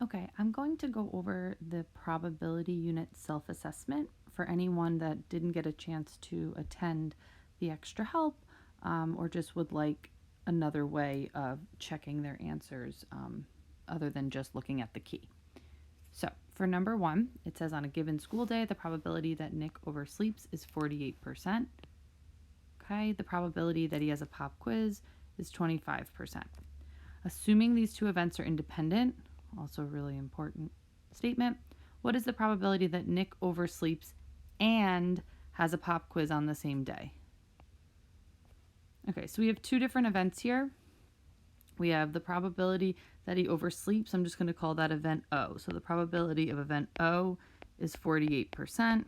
Okay, I'm going to go over the probability unit self-assessment for anyone that didn't get a chance to attend the extra help or just would like another way of checking their answers other than just looking at the key. So for number one, it says on a given school day, the probability that Nick oversleeps is 48%. Okay, the probability that he has a pop quiz is 25%. Assuming these two events are independent, also a really important statement, what is the probability that Nick oversleeps and has a pop quiz on the same day? Okay, so we have two different events here. We have the probability that he oversleeps. I'm just going to call that event O. So the probability of event O is 48%.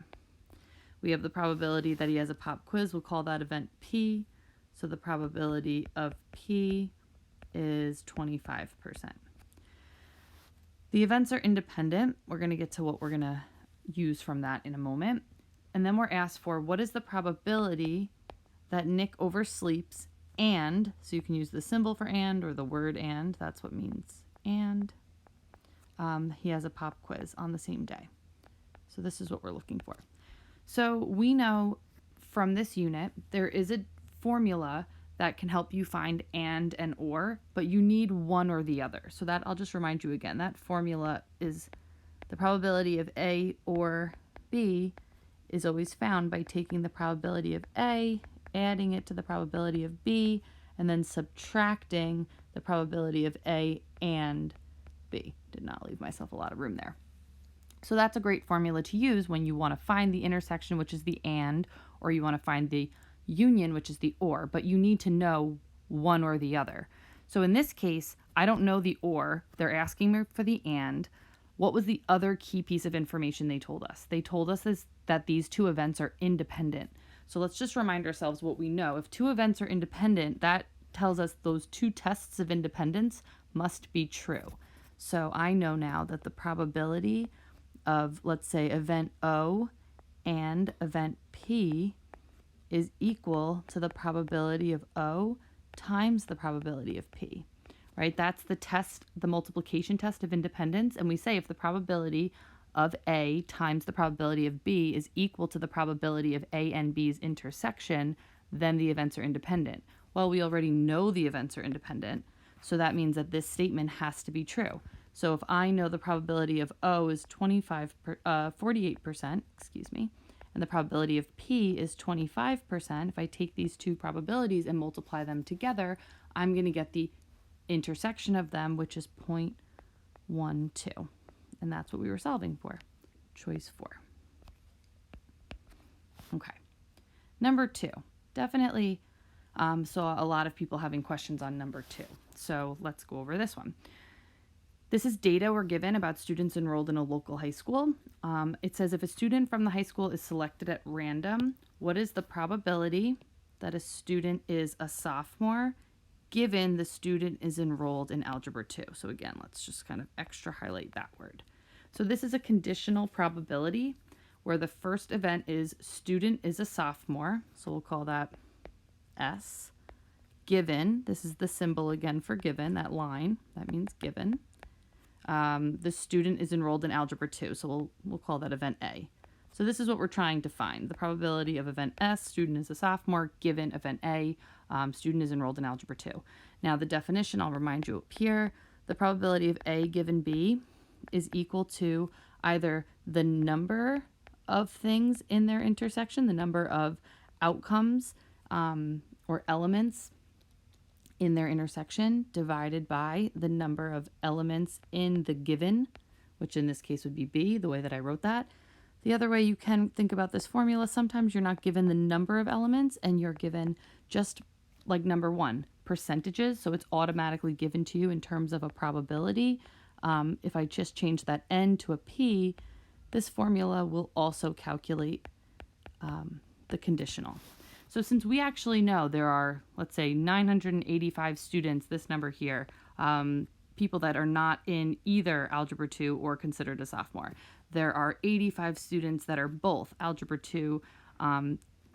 We have the probability that he has a pop quiz. We'll call that event P. So the probability of P is 25%. The events are independent. We're going to get to what we're going to use from that in a moment. And then we're asked for what is the probability that Nick oversleeps and, so you can use the symbol for and or the word and, that's what means and, he has a pop quiz on the same day. So this is what we're looking for. So we know from this unit there is a formula that can help you find and or, but you need one or the other. So that I'll just remind you again. That formula is the probability of A or B is always found by taking the probability of A, adding it to the probability of B, and then subtracting the probability of A and B. Did not leave myself a lot of room there. So that's a great formula to use when you want to find the intersection, which is the and, or you want to find the union, which is the or, but you need to know one or the other. So in this case, I don't know the or. They're asking me for the and. What was the other key piece of information they told us? They told us that these two events are independent. So let's just remind ourselves what we know. If two events are independent, that tells us those two tests of independence must be true. So I know now that the probability of, let's say, event O and event P is equal to the probability of O times the probability of P, right? That's the test, the multiplication test of independence. And we say if the probability of A times the probability of B is equal to the probability of A and B's intersection, then the events are independent. Well, we already know the events are independent, so that means that this statement has to be true. So if I know the probability of O is 48%, and the probability of P is 25%, if I take these two probabilities and multiply them together, I'm going to get the intersection of them, which is 0.12. And that's what we were solving for. Choice 4. Okay. Number 2. Definitely saw a lot of people having questions on number 2. So let's go over this one. This is data we're given about students enrolled in a local high school. It says if a student from the high school is selected at random, what is the probability that a student is a sophomore given the student is enrolled in Algebra 2? So again, let's just kind of extra highlight that word. So this is a conditional probability where the first event is student is a sophomore. So we'll call that S. Given, this is the symbol again for given, that line, that means given. The student is enrolled in Algebra 2, so we'll call that event A. So this is what we're trying to find. The probability of event S, student is a sophomore, given event A, student is enrolled in Algebra 2. Now the definition, I'll remind you up here, the probability of A given B is equal to either the number of things in their intersection, the number of outcomes or elements in their intersection divided by the number of elements in the given, which in this case would be B, the way that I wrote that. The other way you can think about this formula, sometimes you're not given the number of elements and you're given just like number 1, percentages. So it's automatically given to you in terms of a probability. If I just change that N to a P, this formula will also calculate the conditional. So since we actually know there are, let's say, 985 students, this number here, people that are not in either Algebra 2 or considered a sophomore. There are 85 students that are both Algebra 2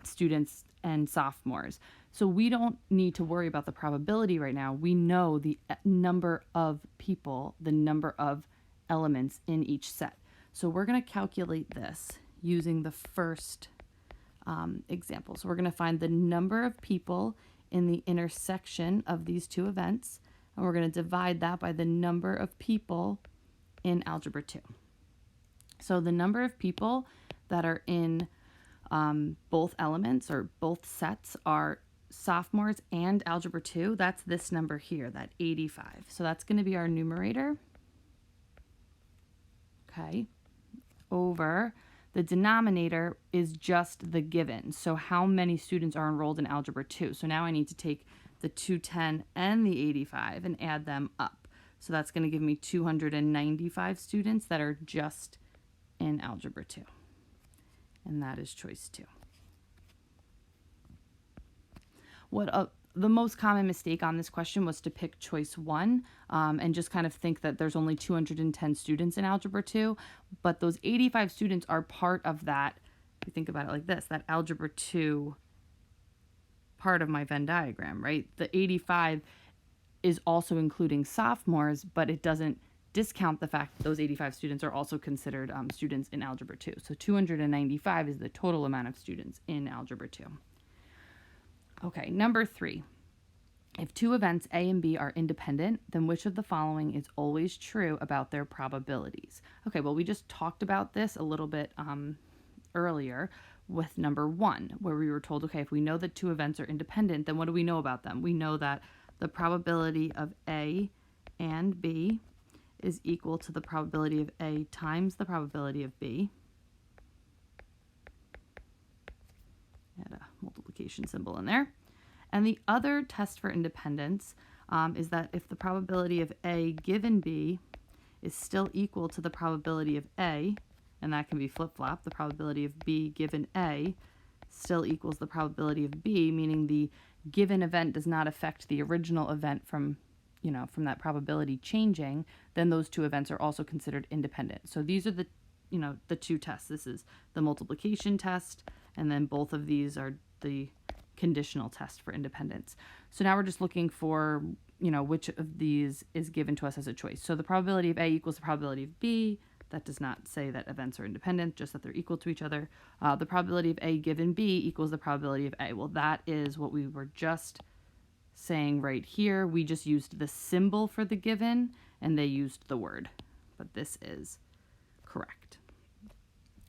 students and sophomores. So we don't need to worry about the probability right now. We know the number of people, the number of elements in each set. So we're going to calculate this using the first example. So we're going to find the number of people in the intersection of these two events, and we're going to divide that by the number of people in Algebra 2. So the number of people that are in both elements or both sets are sophomores and Algebra 2. That's this number here, that 85. So that's going to be our numerator. Okay. Over the denominator is just the given. So how many students are enrolled in Algebra 2? So now I need to take the 210 and the 85 and add them up. So that's going to give me 295 students that are just in Algebra 2. And that is choice 2. The most common mistake on this question was to pick choice 1 and just kind of think that there's only 210 students in Algebra 2, but those 85 students are part of that, if you think about it like this, that Algebra 2 part of my Venn diagram, right? The 85 is also including sophomores, but it doesn't discount the fact that those 85 students are also considered students in Algebra 2. So 295 is the total amount of students in Algebra 2. Okay, number 3. If two events A and B are independent, then which of the following is always true about their probabilities? Okay, well, we just talked about this a little bit earlier with number 1, where we were told, okay, if we know that two events are independent, then what do we know about them? We know that the probability of A and B is equal to the probability of A times the probability of B. Add a multiplication symbol in there. And the other test for independence is that if the probability of A given B is still equal to the probability of A, and that can be flip-flop, the probability of B given A still equals the probability of B, meaning the given event does not affect the original event from that probability changing, then those two events are also considered independent. So these are the two tests. This is the multiplication test, and then both of these are the conditional test for independence. So now we're just looking for, which of these is given to us as a choice. So the probability of A equals the probability of B. That does not say that events are independent, just that they're equal to each other. The probability of A given B equals the probability of A. Well, that is what we were just saying right here. We just used the symbol for the given, and they used the word. But this is correct.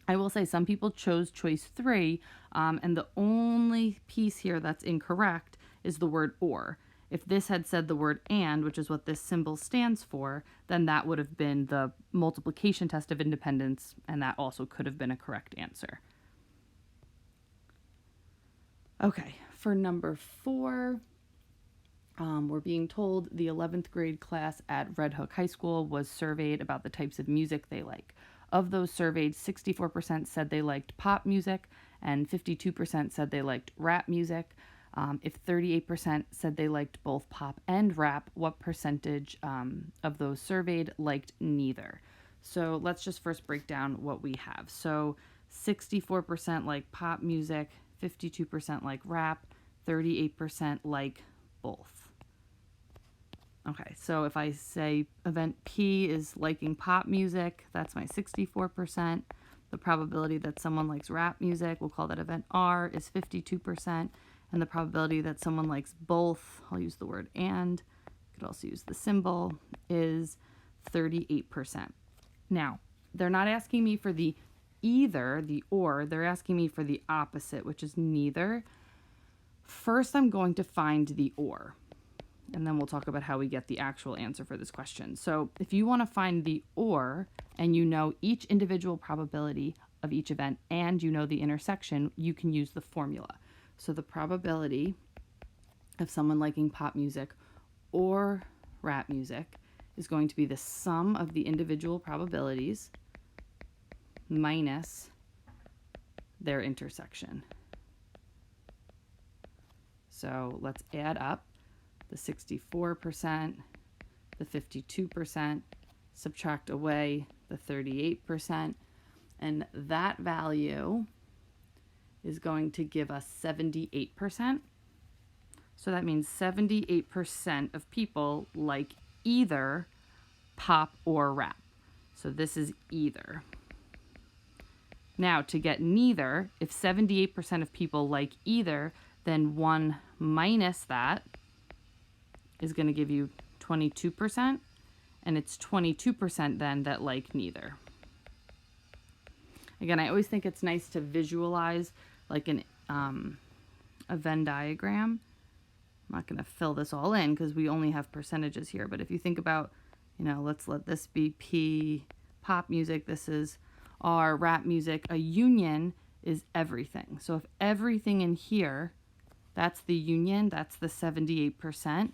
I will say some people chose choice 3, and the only piece here that's incorrect is the word or. If this had said the word and, which is what this symbol stands for, then that would have been the multiplication test of independence, and that also could have been a correct answer. Okay, for number 4, we're being told the 11th grade class at Red Hook High School was surveyed about the types of music they like. Of those surveyed, 64% said they liked pop music, and 52% said they liked rap music. If 38% said they liked both pop and rap, what percentage of those surveyed liked neither? So let's just first break down what we have. So 64% like pop music, 52% like rap, 38% like both. Okay, so if I say event P is liking pop music, that's my 64%. The probability that someone likes rap music, we'll call that event R, is 52%. And the probability that someone likes both, I'll use the word and, could also use the symbol, is 38%. Now, they're not asking me for the either, the or, they're asking me for the opposite, which is neither. First, I'm going to find the or, and then we'll talk about how we get the actual answer for this question. So if you want to find the or, and you know each individual probability of each event, and you know the intersection, you can use the formula. So the probability of someone liking pop music or rap music is going to be the sum of the individual probabilities minus their intersection. So let's add up the 64%, the 52%, subtract away the 38%, and that value is going to give us 78%. So that means 78% of people like either pop or rap. So this is either. Now, to get neither, if 78% of people like either, then 1 minus that is going to give you 22%, and it's 22% then that like neither. Again, I always think it's nice to visualize like a Venn diagram. I'm not going to fill this all in because we only have percentages here, but if you think about, let's let this be P, pop music, this is R, rap music, a union is everything. So if everything in here, that's the union, that's the 78%,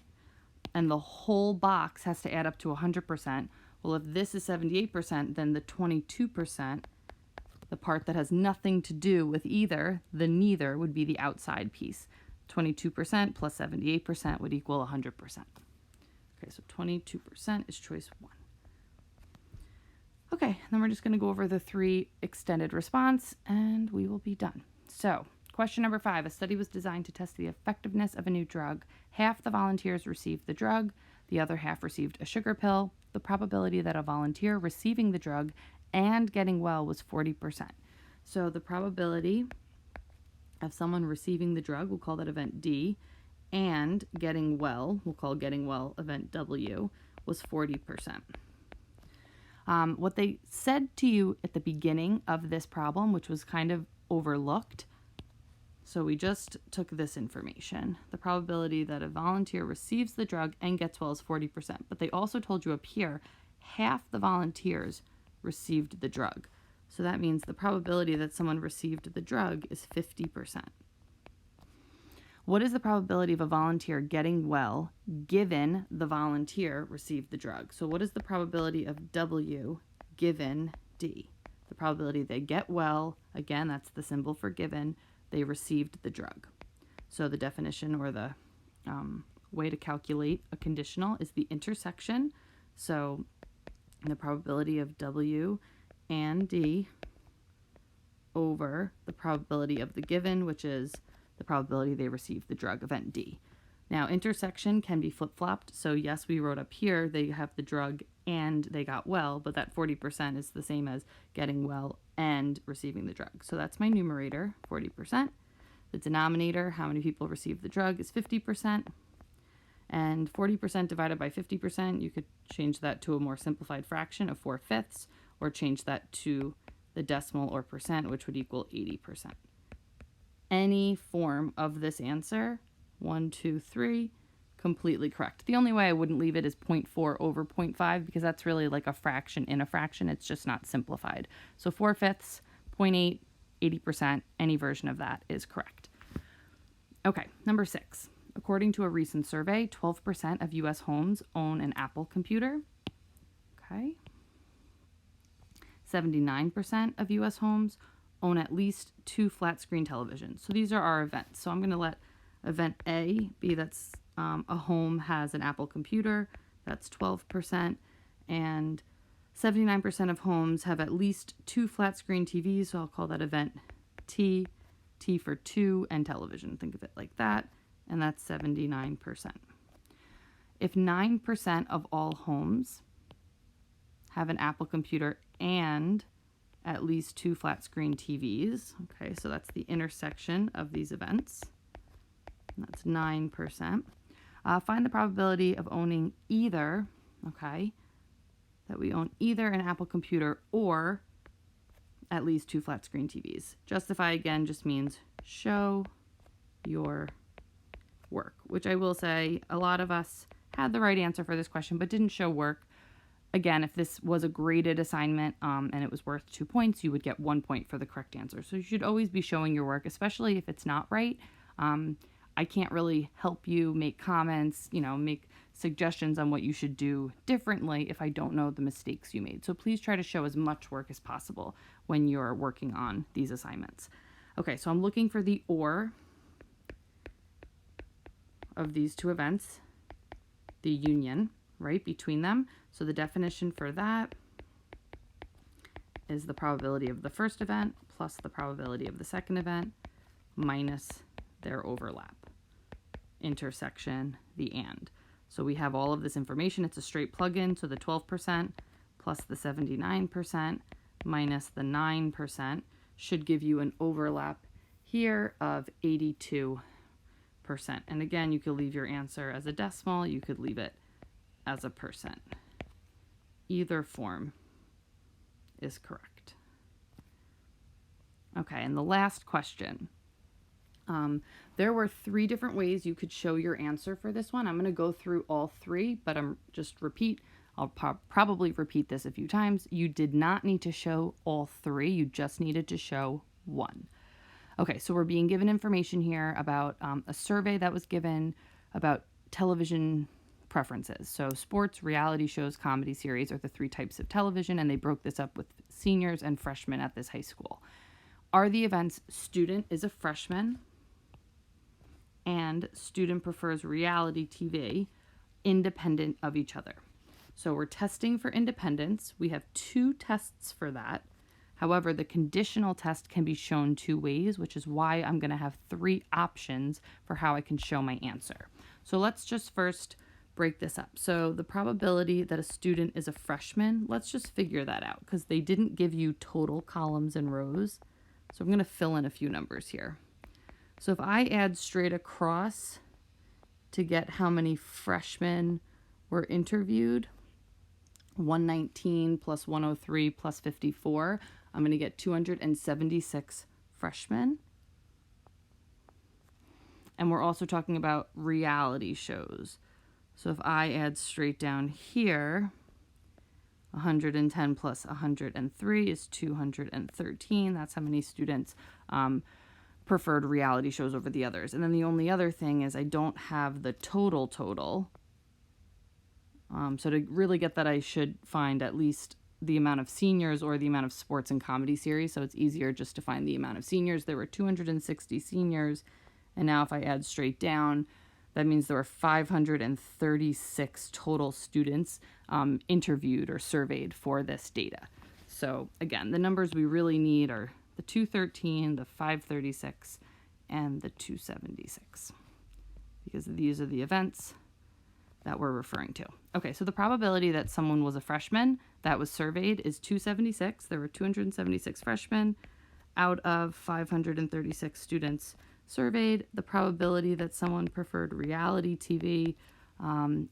and the whole box has to add up to 100%. Well, if this is 78%, then the 22%, the part that has nothing to do with either, the neither, would be the outside piece. 22% plus 78% would equal 100%. Okay, so 22% is choice 1. Okay, then we're just going to go over the 3 extended response, and we will be done. So, question number 5. A study was designed to test the effectiveness of a new drug. Half the volunteers received the drug, the other half received a sugar pill. The probability that a volunteer receiving the drug and getting well was 40%. So the probability of someone receiving the drug, we'll call that event D, and getting well, we'll call getting well event W, was 40%. What they said to you at the beginning of this problem, which was kind of overlooked, so we just took this information. The probability that a volunteer receives the drug and gets well is 40%. But they also told you up here, half the volunteers received the drug. So that means the probability that someone received the drug is 50%. What is the probability of a volunteer getting well given the volunteer received the drug? So what is the probability of W given D? The probability they get well, again, that's the symbol for given, they received the drug. So the definition or the way to calculate a conditional is the intersection. So the probability of W and D over the probability of the given, which is the probability they received the drug, event D. Now, intersection can be flip-flopped. So yes, we wrote up here they have the drug and they got well, but that 40% is the same as getting well and receiving the drug. So that's my numerator, 40%. The denominator, how many people received the drug, is 50%. And 40% divided by 50%, you could change that to a more simplified fraction of 4/5, or change that to the decimal or percent, which would equal 80%. Any form of this answer, 1, 2, 3, completely correct. The only way I wouldn't leave it is 0.4 over 0.5 because that's really like a fraction in a fraction. It's just not simplified. So 4/5, 0.8, 80%, any version of that is correct. Okay, number 6. According to a recent survey, 12% of U.S. homes own an Apple computer. Okay. 79% of U.S. homes own at least 2 flat-screen televisions. So these are our events. So I'm going to let event A be that's a home has an Apple computer. That's 12%. And 79% of homes have at least 2 flat-screen TVs. So I'll call that event T. T for 2 and television. Think of it like that. And that's 79%. If 9% of all homes have an Apple computer and at least 2 flat-screen TVs, okay, so that's the intersection of these events. That's 9%. Find the probability of owning either, okay, that we own either an Apple computer or at least 2 flat-screen TVs. Justify, again, just means show your work, which I will say a lot of us had the right answer for this question but didn't show work. Again, if this was a graded assignment and it was worth 2 points, you would get 1 point for the correct answer. So you should always be showing your work, especially if it's not right. I can't really help you make comments, make suggestions on what you should do differently if I don't know the mistakes you made. So please try to show as much work as possible when you're working on these assignments. Okay, so I'm looking for the or of these 2 events, the union, right, between them. So the definition for that is the probability of the first event plus the probability of the second event minus their overlap. Intersection, the and. So we have all of this information. It's a straight plug-in. So the 12% plus the 79% minus the 9% should give you an overlap here of 82%. And again, you could leave your answer as a decimal, you could leave it as a percent. Either form is correct. Okay, and the last question. There were 3 different ways you could show your answer for this one. I'm going to go through all 3, but I'll probably repeat this a few times. You did not need to show all 3. You just needed to show 1. Okay, so we're being given information here about a survey that was given about television preferences. So sports, reality shows, comedy series are the 3 types of television, and they broke this up with seniors and freshmen at this high school. Are the events student is a freshman and student prefers reality TV independent of each other? So we're testing for independence. We have 2 tests for that. However, the conditional test can be shown 2 ways, which is why I'm going to have 3 options for how I can show my answer. So let's just first break this up. So the probability that a student is a freshman, let's just figure that out because they didn't give you total columns and rows. So I'm going to fill in a few numbers here. So if I add straight across to get how many freshmen were interviewed, 119 plus 103 plus 54, I'm going to get 276 freshmen. And we're also talking about reality shows. So if I add straight down here, 110 plus 103 is 213. That's how many students preferred reality shows over the others. And then the only other thing is I don't have the total. So to really get that, I should find at least the amount of seniors or the amount of sports and comedy series. So it's easier just to find the amount of seniors. There were 260 seniors. And now if I add straight down, that means there were 536 total students interviewed or surveyed for this data. So again, the numbers we really need are the 213, the 536, and the 276, because these are the events that we're referring to. Okay, so the probability that someone was a freshman that was surveyed is 276. There were 276 freshmen out of 536 students surveyed. The probability that someone preferred reality TV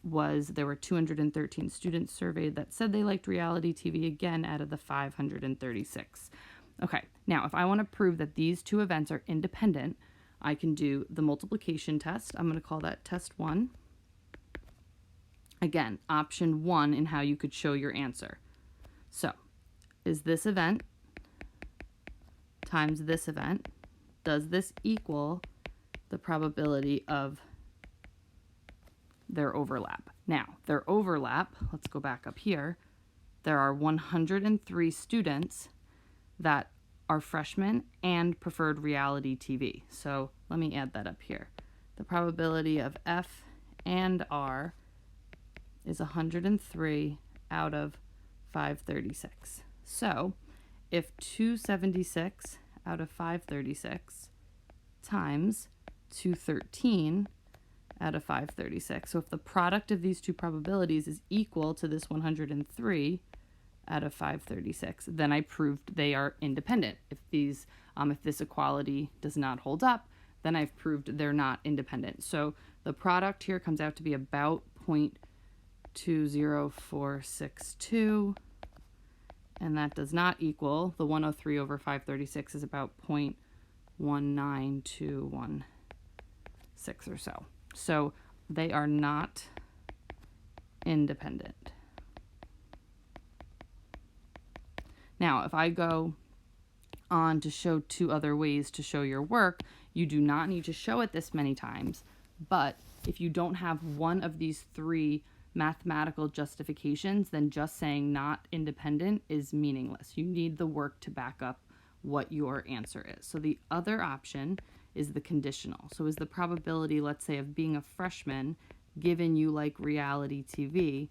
was there were 213 students surveyed that said they liked reality TV, again out of the 536. Okay, now if I want to prove that these 2 events are independent, I can do the multiplication test. I'm going to call that test 1. Again, option 1 in how you could show your answer. So, is this event times this event, does this equal the probability of their overlap? Now, their overlap, let's go back up here. There are 103 students that are freshmen and preferred reality TV. So let me add that up here. The probability of F and R is 103 out of 536. So if 276 out of 536 times 213 out of 536. So if the product of these 2 probabilities is equal to this 103 out of 536, then I proved they are independent. If this equality does not hold up, then I've proved they're not independent. So the product here comes out to be about 0.20462, and that does not equal the 103 over 536 is about 0.19216 or so. So they are not independent. Now, if I go on to show 2 other ways to show your work, you do not need to show it this many times, but if you don't have one of these 3 mathematical justifications, then just saying not independent is meaningless. You need the work to back up what your answer is. So the other option is the conditional. So is the probability, let's say, of being a freshman, given you like reality TV,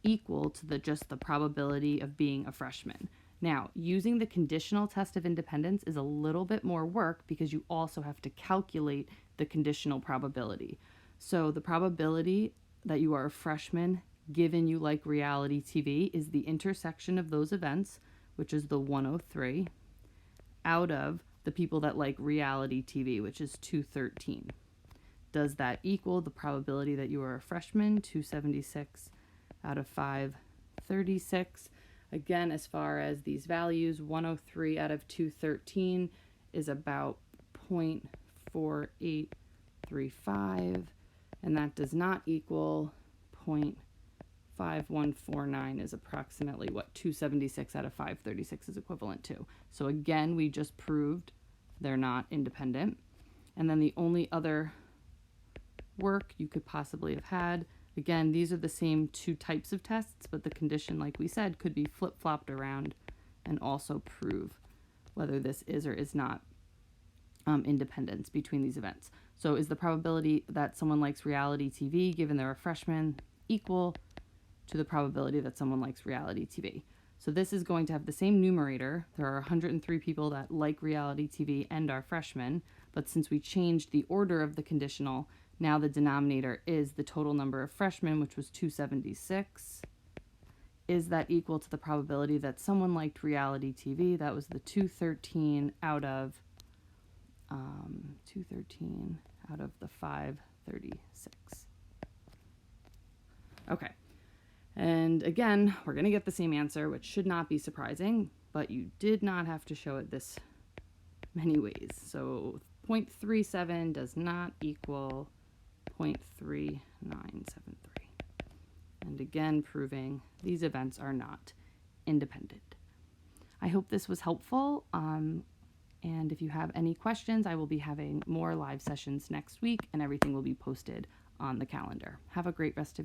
equal to just the probability of being a freshman? Now, using the conditional test of independence is a little bit more work because you also have to calculate the conditional probability. So the probability that you are a freshman given you like reality TV, is the intersection of those events, which is the 103, out of the people that like reality TV, which is 213. Does that equal the probability that you are a freshman, 276 out of 536? Again, as far as these values, 103 out of 213 is about 0.4835, and that does not equal 0.5149, is approximately what 276 out of 536 is equivalent to. So again, we just proved they're not independent. And then the only other work you could possibly have had, again, these are the same two types of tests, but the condition, like we said, could be flip-flopped around and also prove whether this is or is not independence between these events. So is the probability that someone likes reality TV given they're a freshman equal to the probability that someone likes reality TV? So this is going to have the same numerator. There are 103 people that like reality TV and are freshmen, but since we changed the order of the conditional, now the denominator is the total number of freshmen, which was 276. Is that equal to the probability that someone liked reality TV? That was the 213 out of the 536. Okay. And again, we're going to get the same answer, which should not be surprising, but you did not have to show it this many ways. So 0.37 does not equal 0.3973. And again, proving these events are not independent. I hope this was helpful. And if you have any questions, I will be having more live sessions next week, and everything will be posted on the calendar. Have a great rest of your